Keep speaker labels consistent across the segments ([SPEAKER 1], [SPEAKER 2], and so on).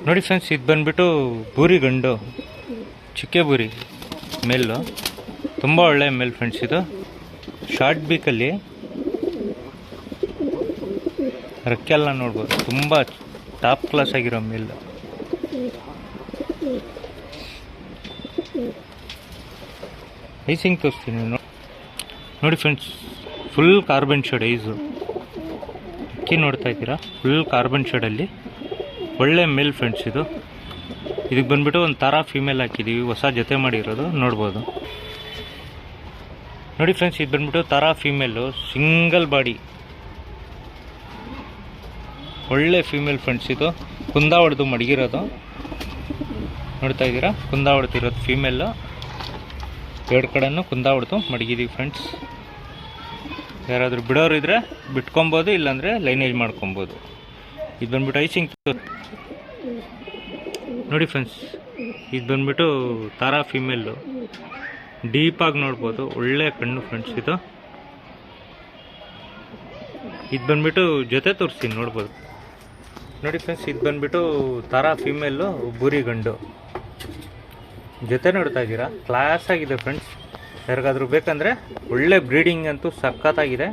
[SPEAKER 1] ನೋಡಿ ಫ್ರೆಂಡ್ಸ್, ಇದು ಬಂದ್ಬಿಟ್ಟು ಬೂರಿ ಗಂಡು, ಚಿಕ್ಕೆ ಬೂರಿ ಮೇಲು, ತುಂಬ ಒಳ್ಳೆ ಮೇಲ್ ಫ್ರೆಂಡ್ಸ್. ಇದು ಶಾರ್ಟ್ ಬೀಕಲ್ಲಿ ರೆಕ್ಕೆಲ್ಲ ನೋಡ್ಬೋದು, ತುಂಬ ಟಾಪ್ ಕ್ಲಾಸ್ ಆಗಿರೋ ಮೇಲ್. ಐಸಿಂಗ್ ತೋರಿಸ್ತೀನಿ ನೋಡಿ friends, full carbon shade ice. ಅಕ್ಕಿ ನೋಡ್ತಾ ಇದ್ದೀರಾ, ಫುಲ್ ಕಾರ್ಬನ್ ಶೇಡಲ್ಲಿ ಒಳ್ಳೆ ಮೇಲ್ ಫ್ರೆಂಡ್ಸ್. ಇದಕ್ಕೆ ಬಂದ್ಬಿಟ್ಟು ಒಂದು ತಾರಾ ಫೀಮೇಲ್ ಹಾಕಿದ್ದೀವಿ, ಹೊಸ ಜೊತೆ ಮಾಡಿರೋದು ನೋಡ್ಬೋದು. ನೋಡಿ ಫ್ರೆಂಡ್ಸ್, ಇದು ಬಂದ್ಬಿಟ್ಟು ತಾರಾ ಫೀಮೇಲು, ಸಿಂಗಲ್ ಬಾಡಿ, ಒಳ್ಳೆ ಫೀಮೇಲ್ ಫ್ರೆಂಡ್ಸ್. ಇದು ಕುಂದ ಹೊಡೆದು ಮಡಗಿರೋದು ನೋಡ್ತಾ ಇದ್ದೀರಾ, ಕುಂದ ಹೊಡೆದಿರೋದು ಫೀಮೇಲು. ಎರಡು ಕಡೆನೂ ಕುಂದ ಹೊಡೆದು ಮಡಗಿದ್ದೀವಿ ಫ್ರೆಂಡ್ಸ್. ಯಾರಾದರೂ ಬಿಡೋರು ಇದ್ದರೆ ಬಿಟ್ಕೊಬೋದು, ಇಲ್ಲಾಂದರೆ ಲೈನೇಜ್ ಮಾಡ್ಕೊಬೋದು. ಇದು ಬಂದ್ಬಿಟ್ಟು ಐಸಿಂಗ್ ನೋಡಿ ಫ್ರೆಂಡ್ಸ್, ಇದು ಬಂದ್ಬಿಟ್ಟು ತಾರಾ ಫೀಮೇಲು, ಡೀಪಾಗಿ ನೋಡ್ಬೋದು, ಒಳ್ಳೆ ಕಣ್ಣು ಫ್ರೆಂಡ್ಸ್. ಇದು ಬಂದ್ಬಿಟ್ಟು ಜೊತೆ ತೋರಿಸ್ತೀನಿ ನೋಡ್ಬೋದು. ನೋಡಿ ಫ್ರೆಂಡ್ಸ್, ಇದು ಬಂದ್ಬಿಟ್ಟು ತಾರಾ ಫೀಮೇಲು, ಬೂರಿ ಗಂಡು ಜೊತೆ ನೋಡ್ತಾ ಇದ್ದೀರಾ, ಕ್ಲಾಸ್ ಆಗಿದೆ ಫ್ರೆಂಡ್ಸ್. ಯಾರಿಗಾದ್ರೂ ಬೇಕಂದರೆ ಒಳ್ಳೆ ಬ್ರೀಡಿಂಗ್ ಅಂತೂ ಸಖತ್ತಾಗಿದೆ.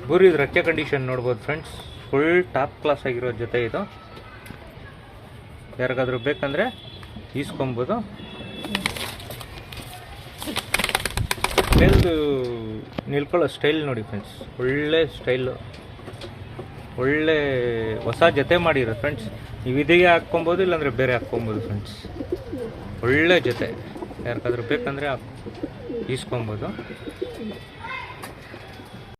[SPEAKER 1] ಬೂರಿ ರೆಕ್ಕೆ ಕಂಡೀಷನ್ ನೋಡ್ಬೋದು ಫ್ರೆಂಡ್ಸ್, ಫುಲ್ ಟಾಪ್ ಕ್ಲಾಸ್ ಆಗಿರೋ ಜೊತೆ ಇದು. ಯಾರಿಗಾದ್ರೂ ಬೇಕಂದರೆ ಈಸ್ಕೊಬೋದು. ಮೇಲ್ದು ನಿಲ್ಕೊಳ್ಳೋ ಸ್ಟೈಲ್ ನೋಡಿ ಫ್ರೆಂಡ್ಸ್, ಒಳ್ಳೆ ಸ್ಟೈಲು, ಒಳ್ಳೆ ಹೊಸ ಜೊತೆ ಮಾಡಿರೋ ಫ್ರೆಂಡ್ಸ್. ನೀವು ಇದಕ್ಕೆ ಹಾಕ್ಕೊಬೋದು, ಇಲ್ಲಾಂದರೆ ಬೇರೆ ಹಾಕ್ಕೊಬೋದು ಫ್ರೆಂಡ್ಸ್. ಒಳ್ಳೆ ಜೊತೆ, ಯಾರಿಗಾದ್ರೂ ಬೇಕಂದರೆ ಈಸ್ಕೊಬೋದು.